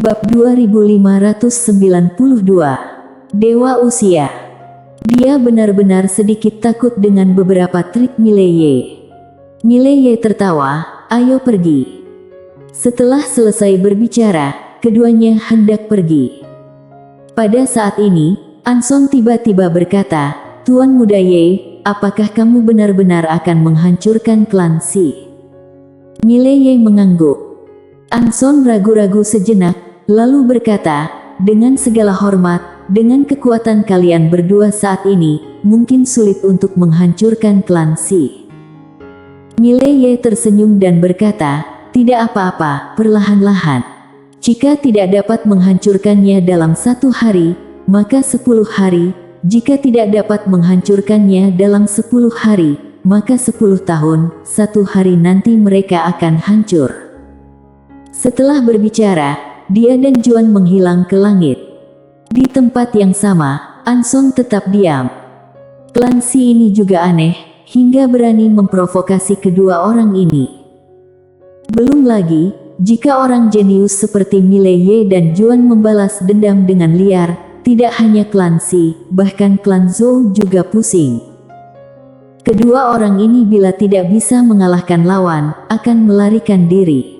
Bab 2592. Dewa Usia. Dia benar-benar sedikit takut dengan beberapa trik Mileye. Mileye tertawa, "Ayo pergi." Setelah selesai berbicara, keduanya hendak pergi. Pada saat ini, Anson tiba-tiba berkata, "Tuan Muda Ye, apakah kamu benar-benar akan menghancurkan klan Si?" Mileye mengangguk. Anson ragu-ragu sejenak, lalu berkata, "Dengan segala hormat, dengan kekuatan kalian berdua saat ini, mungkin sulit untuk menghancurkan klan Si." Mileye tersenyum dan berkata, "Tidak apa-apa, perlahan-lahan. Jika tidak dapat menghancurkannya dalam 1 hari, maka 10 hari. Jika tidak dapat menghancurkannya dalam 10 hari, maka 10 tahun, 1 hari nanti mereka akan hancur." Setelah berbicara, dia dan Juan menghilang ke langit. Di tempat yang sama, Anson tetap diam. Klan Si ini juga aneh, hingga berani memprovokasi kedua orang ini. Belum lagi, jika orang jenius seperti Mileye dan Juan membalas dendam dengan liar, tidak hanya klan Si, bahkan klan Zhou juga pusing. Kedua orang ini bila tidak bisa mengalahkan lawan, akan melarikan diri.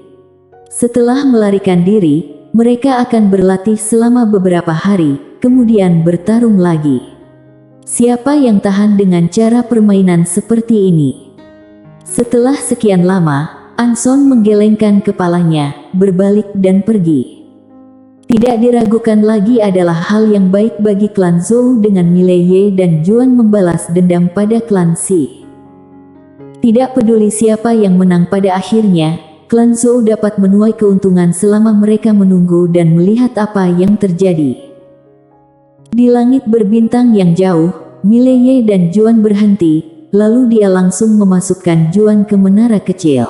Setelah melarikan diri, mereka akan berlatih selama beberapa hari, kemudian bertarung lagi. Siapa yang tahan dengan cara permainan seperti ini? Setelah sekian lama, Anson menggelengkan kepalanya, berbalik dan pergi. Tidak diragukan lagi adalah hal yang baik bagi klan Zhou dengan Mileye dan Juan membalas dendam pada klan Si. Tidak peduli siapa yang menang pada akhirnya, klan Zhou dapat menuai keuntungan selama mereka menunggu dan melihat apa yang terjadi. Di langit berbintang yang jauh, Mileye dan Juan berhenti, lalu dia langsung memasukkan Juan ke menara kecil.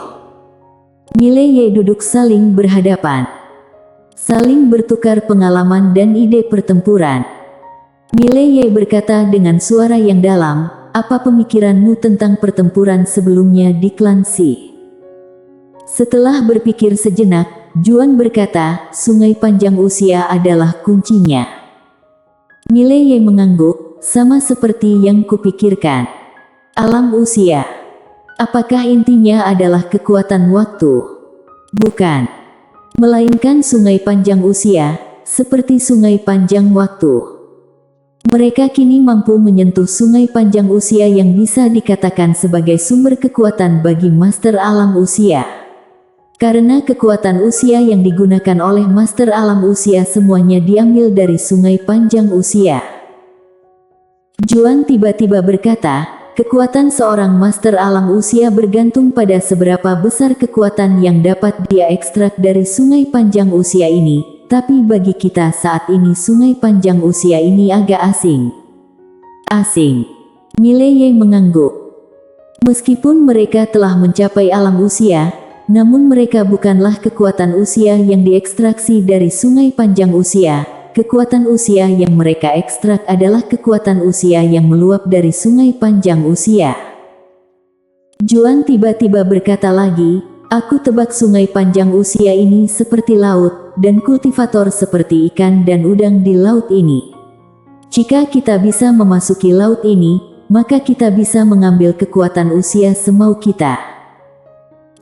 Mileye duduk saling berhadapan, saling bertukar pengalaman dan ide pertempuran. Mileye berkata dengan suara yang dalam, "Apa pemikiranmu tentang pertempuran sebelumnya di klan Si?" Setelah berpikir sejenak, Juan berkata, "Sungai panjang usia adalah kuncinya." Mileye mengangguk, "Sama seperti yang kupikirkan. Alam usia. Apakah intinya adalah kekuatan waktu? Bukan. Melainkan sungai panjang usia, seperti sungai panjang waktu. Mereka kini mampu menyentuh sungai panjang usia yang bisa dikatakan sebagai sumber kekuatan bagi master alam usia. Karena kekuatan usia yang digunakan oleh master alam usia semuanya diambil dari sungai panjang usia." Juan tiba-tiba berkata, "Kekuatan seorang master alam usia bergantung pada seberapa besar kekuatan yang dapat dia ekstrak dari sungai panjang usia ini, tapi bagi kita saat ini sungai panjang usia ini agak asing." "Asing?" Mileye mengangguk. "Meskipun mereka telah mencapai alam usia, namun mereka bukanlah kekuatan usia yang diekstraksi dari sungai panjang usia. Kekuatan usia yang mereka ekstrak adalah kekuatan usia yang meluap dari sungai panjang usia." Juan tiba-tiba berkata lagi, "Aku tebak sungai panjang usia ini seperti laut, dan kultivator seperti ikan dan udang di laut ini. Jika kita bisa memasuki laut ini, maka kita bisa mengambil kekuatan usia semau kita."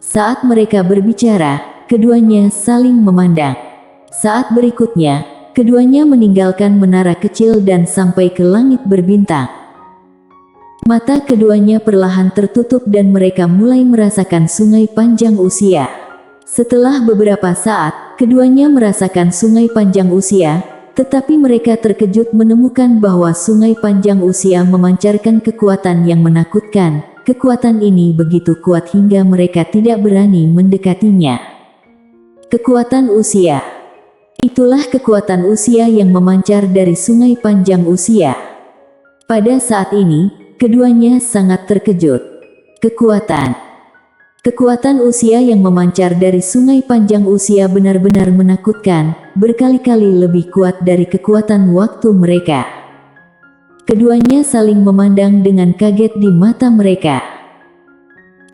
Saat mereka berbicara, keduanya saling memandang. Saat berikutnya, keduanya meninggalkan menara kecil dan sampai ke langit berbintang. Mata keduanya perlahan tertutup dan mereka mulai merasakan sungai panjang usia. Setelah beberapa saat, keduanya merasakan sungai panjang usia, tetapi mereka terkejut menemukan bahwa sungai panjang usia memancarkan kekuatan yang menakutkan. Kekuatan ini begitu kuat hingga mereka tidak berani mendekatinya. Kekuatan usia. Itulah kekuatan usia yang memancar dari sungai panjang usia. Pada saat ini, keduanya sangat terkejut. Kekuatan usia yang memancar dari sungai panjang usia benar-benar menakutkan, berkali-kali lebih kuat dari kekuatan waktu mereka. Keduanya saling memandang dengan kaget di mata mereka.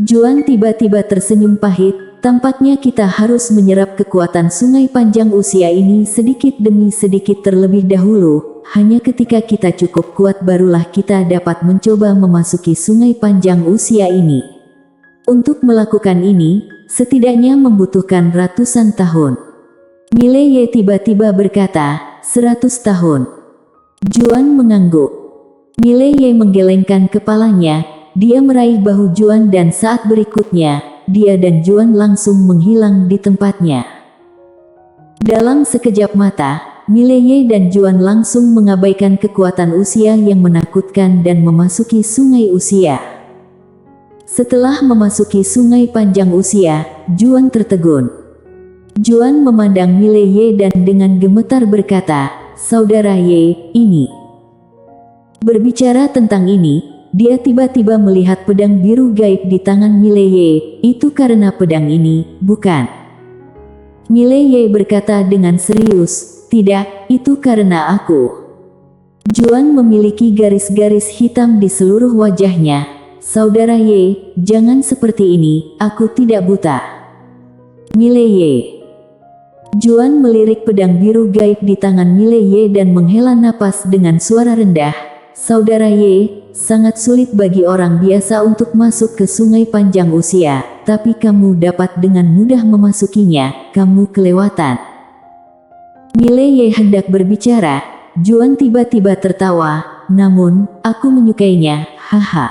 Juan tiba-tiba tersenyum pahit, tampaknya kita harus menyerap kekuatan sungai panjang usia ini sedikit demi sedikit terlebih dahulu. Hanya ketika kita cukup kuat barulah kita dapat mencoba memasuki sungai panjang usia ini. Untuk melakukan ini, setidaknya membutuhkan ratusan tahun. Mileye tiba-tiba berkata, 100 tahun. Juan mengangguk. Mileye menggelengkan kepalanya, dia meraih bahu Juan dan saat berikutnya, dia dan Juan langsung menghilang di tempatnya. Dalam sekejap mata, Mileye dan Juan langsung mengabaikan kekuatan usia yang menakutkan dan memasuki sungai usia. Setelah memasuki sungai panjang usia, Juan tertegun. Juan memandang Mileye dan dengan gemetar berkata, "Saudara Ye, ini." Berbicara tentang ini, dia tiba-tiba melihat pedang biru gaib di tangan Mileye. Itu karena pedang ini, bukan? Mileye berkata dengan serius, "Tidak, itu karena aku." Juan memiliki garis-garis hitam di seluruh wajahnya. "Saudara Ye, jangan seperti ini, aku tidak buta." Mileye. Juan melirik pedang biru gaib di tangan Mileye dan menghela napas dengan suara rendah. "Saudara Ye, sangat sulit bagi orang biasa untuk masuk ke sungai panjang usia, tapi kamu dapat dengan mudah memasukinya, kamu kelewatan." Mileye hendak berbicara, Juan tiba-tiba tertawa, "Namun, aku menyukainya, haha."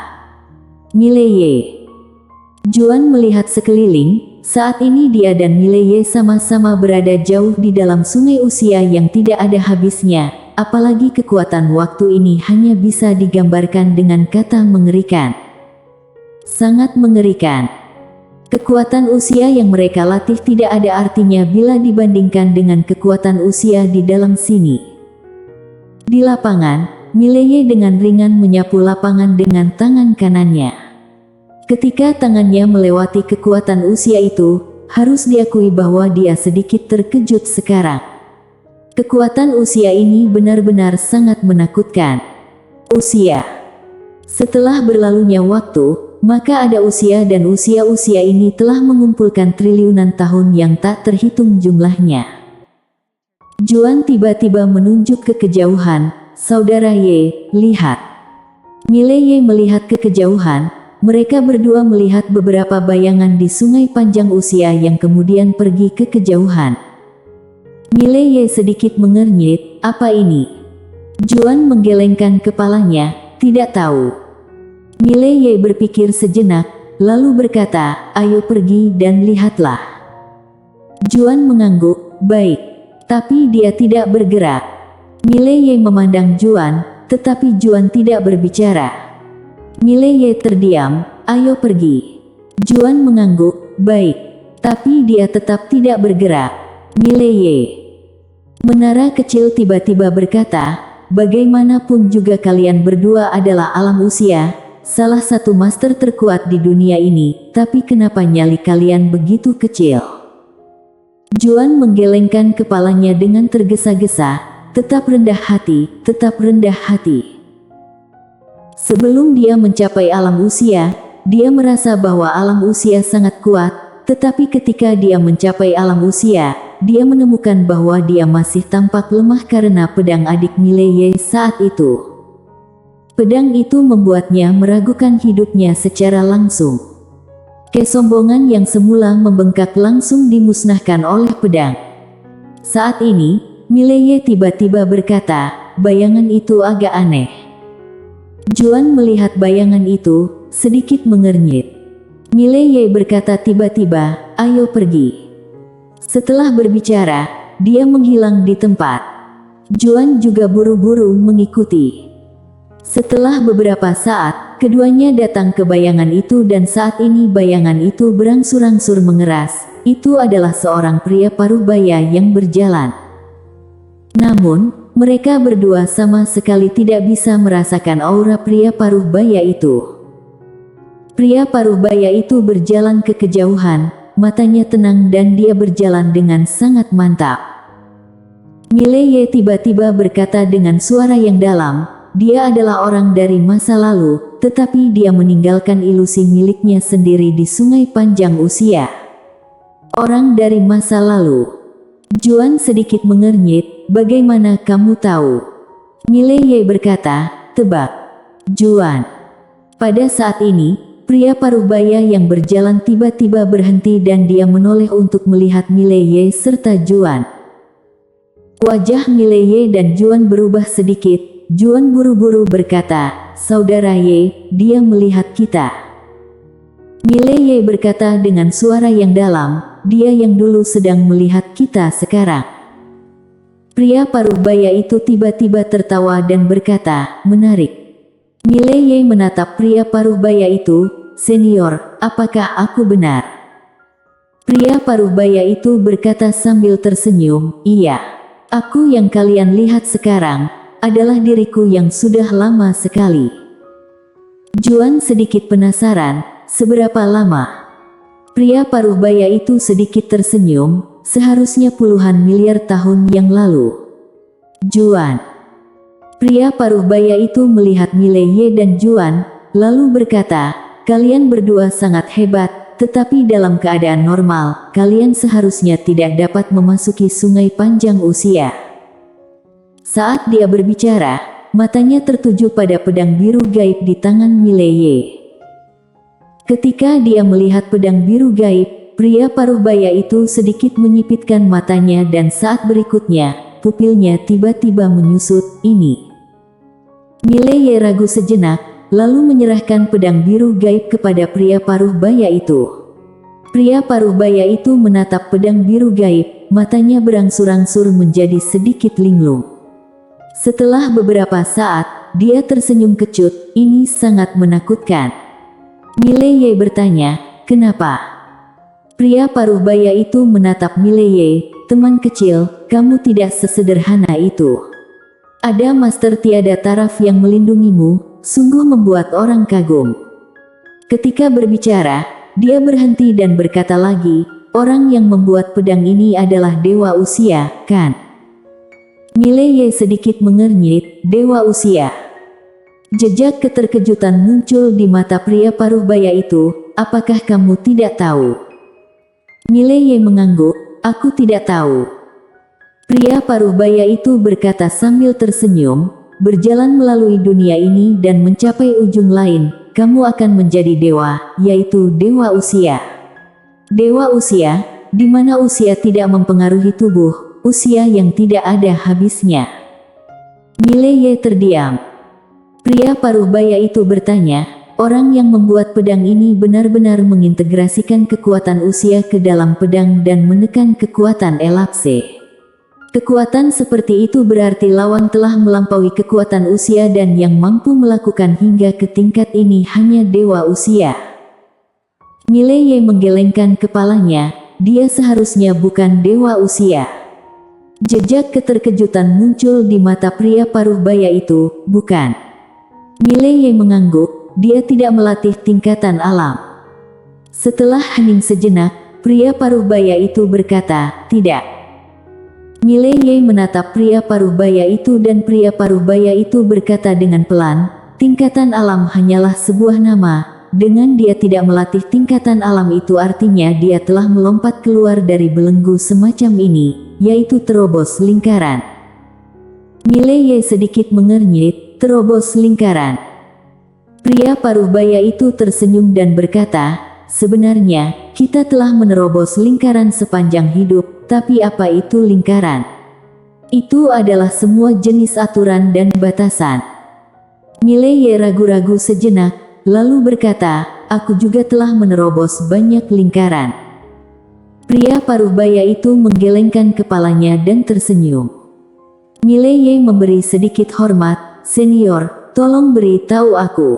Mileye. Juan melihat sekeliling. Saat ini dia dan Mileye sama-sama berada jauh di dalam sungai usia yang tidak ada habisnya, apalagi kekuatan waktu ini hanya bisa digambarkan dengan kata mengerikan. Sangat mengerikan. Kekuatan usia yang mereka latih tidak ada artinya bila dibandingkan dengan kekuatan usia di dalam sini. Di lapangan, Mileye dengan ringan menyapu lapangan dengan tangan kanannya. Ketika tangannya melewati kekuatan usia itu, harus diakui bahwa dia sedikit terkejut sekarang. Kekuatan usia ini benar-benar sangat menakutkan. Usia. Setelah berlalunya waktu, maka ada usia dan usia-usia ini telah mengumpulkan triliunan tahun yang tak terhitung jumlahnya. Juan tiba-tiba menunjuk ke kejauhan, "Saudara Ye, lihat." Mileye melihat ke kejauhan. Mereka berdua melihat beberapa bayangan di sungai panjang usia yang kemudian pergi ke kejauhan. Mileye sedikit mengernyit, "Apa ini?" Juan menggelengkan kepalanya, tidak tahu. Mileye berpikir sejenak, lalu berkata, "Ayo pergi dan lihatlah." Juan mengangguk, "Baik." Tapi dia tidak bergerak. Mileye memandang Juan, tetapi Juan tidak berbicara. Mileye terdiam, "Ayo pergi." Juan mengangguk, "Baik." Tapi dia tetap tidak bergerak. Mileye. Menara kecil tiba-tiba berkata, "Bagaimanapun juga kalian berdua adalah alam usia, salah satu master terkuat di dunia ini, tapi kenapa nyali kalian begitu kecil?" Juan menggelengkan kepalanya dengan tergesa-gesa, tetap rendah hati, tetap rendah hati. Sebelum dia mencapai alam usia, dia merasa bahwa alam usia sangat kuat, tetapi ketika dia mencapai alam usia, dia menemukan bahwa dia masih tampak lemah karena pedang adik Mileye saat itu. Pedang itu membuatnya meragukan hidupnya secara langsung. Kesombongan yang semula membengkak langsung dimusnahkan oleh pedang. Saat ini, Mileye tiba-tiba berkata, "Bayangan itu agak aneh." Juan melihat bayangan itu, sedikit mengernyit. Mileye berkata tiba-tiba, "Ayo pergi." Setelah berbicara, dia menghilang di tempat. Juan juga buru-buru mengikuti. Setelah beberapa saat, keduanya datang ke bayangan itu dan saat ini bayangan itu berangsur-angsur mengeras. Itu adalah seorang pria parubaya yang berjalan. Namun, mereka berdua sama sekali tidak bisa merasakan aura pria paruh baya itu. Pria paruh baya itu berjalan ke kejauhan, matanya tenang dan dia berjalan dengan sangat mantap. Mileye tiba-tiba berkata dengan suara yang dalam, dia adalah orang dari masa lalu, tetapi dia meninggalkan ilusi miliknya sendiri di sungai panjang usia. Orang dari masa lalu. Juan sedikit mengernyit, bagaimana kamu tahu? Mileye berkata, tebak. Juan. Pada saat ini, pria parubaya yang berjalan tiba-tiba berhenti dan dia menoleh untuk melihat Mileye serta Juan. Wajah Mileye dan Juan berubah sedikit. Juan buru-buru berkata, saudara Ye, dia melihat kita. Mileye berkata dengan suara yang dalam, dia yang dulu sedang melihat kita sekarang. Pria parubaya itu tiba-tiba tertawa dan berkata, menarik. Mileye menatap pria parubaya itu, senior, apakah aku benar? Pria parubaya itu berkata sambil tersenyum, iya. Aku yang kalian lihat sekarang, adalah diriku yang sudah lama sekali. Juan sedikit penasaran, seberapa lama? Pria parubaya itu sedikit tersenyum, seharusnya puluhan miliar tahun yang lalu. Juan. Pria parubaya itu melihat Mileye dan Juan, lalu berkata, kalian berdua sangat hebat, tetapi dalam keadaan normal, kalian seharusnya tidak dapat memasuki sungai panjang usia. Saat dia berbicara, matanya tertuju pada pedang biru gaib di tangan Mileye. Ketika dia melihat pedang biru gaib, pria parubaya itu sedikit menyipitkan matanya dan saat berikutnya, pupilnya tiba-tiba menyusut, ini. Mileye ragu sejenak, lalu menyerahkan pedang biru gaib kepada pria parubaya itu. Pria parubaya itu menatap pedang biru gaib, matanya berangsur-angsur menjadi sedikit linglung. Setelah beberapa saat, dia tersenyum kecut, ini sangat menakutkan. Mileye bertanya, kenapa? Pria parubaya itu menatap Mileye, teman kecil, kamu tidak sesederhana itu. Ada master tiada taraf yang melindungimu, sungguh membuat orang kagum. Ketika berbicara, dia berhenti dan berkata lagi, orang yang membuat pedang ini adalah dewa usia, kan? Mileye sedikit mengernyit, dewa usia. Jejak keterkejutan muncul di mata pria parubaya itu, apakah kamu tidak tahu? Mileye mengangguk, aku tidak tahu. Pria parubaya itu berkata sambil tersenyum, berjalan melalui dunia ini dan mencapai ujung lain, kamu akan menjadi dewa, yaitu dewa usia. Dewa usia, di mana usia tidak mempengaruhi tubuh, usia yang tidak ada habisnya. Mileye terdiam. Pria parubaya itu bertanya, orang yang membuat pedang ini benar-benar mengintegrasikan kekuatan usia ke dalam pedang dan menekan kekuatan elapse. Kekuatan seperti itu berarti lawan telah melampaui kekuatan usia dan yang mampu melakukan hingga ke tingkat ini hanya dewa usia. Mileye menggelengkan kepalanya, dia seharusnya bukan dewa usia. Jejak keterkejutan muncul di mata pria parubaya itu, bukan. Mileye mengangguk, dia tidak melatih tingkatan alam. Setelah hening sejenak, pria parubaya itu berkata, tidak. Mileye menatap pria parubaya itu dan pria parubaya itu berkata dengan pelan, tingkatan alam hanyalah sebuah nama. Dengan dia tidak melatih tingkatan alam itu artinya dia telah melompat keluar dari belenggu semacam ini, yaitu terobos lingkaran. Mileye sedikit mengernyit, terobos lingkaran. Pria parubaya itu tersenyum dan berkata, sebenarnya, kita telah menerobos lingkaran sepanjang hidup, tapi apa itu lingkaran? Itu adalah semua jenis aturan dan batasan. Mileye ragu-ragu sejenak, lalu berkata, aku juga telah menerobos banyak lingkaran. Pria parubaya itu menggelengkan kepalanya dan tersenyum. Mileye memberi sedikit hormat, senior, tolong beritahu aku.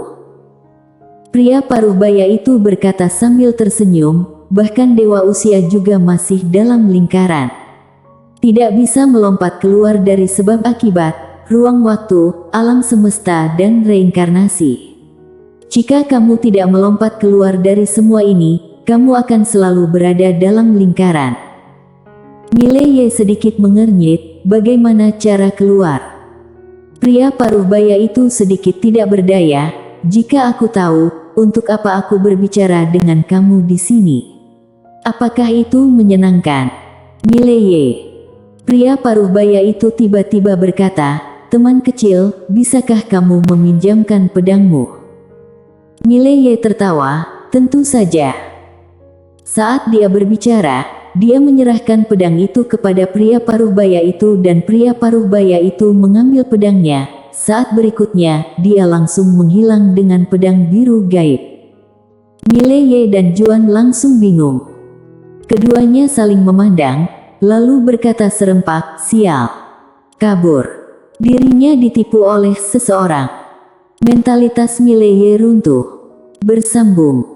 Pria parubaya itu berkata sambil tersenyum, bahkan dewa usia juga masih dalam lingkaran. Tidak bisa melompat keluar dari sebab akibat, ruang waktu, alam semesta dan reinkarnasi. Jika kamu tidak melompat keluar dari semua ini, kamu akan selalu berada dalam lingkaran. Mileye sedikit mengernyit, bagaimana cara keluar? Pria parubaya itu sedikit tidak berdaya, jika aku tahu, untuk apa aku berbicara dengan kamu di sini? Apakah itu menyenangkan? Mileye. Pria paruh baya itu tiba-tiba berkata, "Teman kecil, bisakah kamu meminjamkan pedangmu?" Mileye tertawa, "Tentu saja." Saat dia berbicara, dia menyerahkan pedang itu kepada pria paruh baya itu dan pria paruh baya itu mengambil pedangnya. Saat berikutnya, dia langsung menghilang dengan pedang biru gaib. Mileye dan Juan langsung bingung. Keduanya saling memandang, lalu berkata serempak, "Sial. Kabur." Dirinya ditipu oleh seseorang. Mentalitas Mileye runtuh. Bersambung.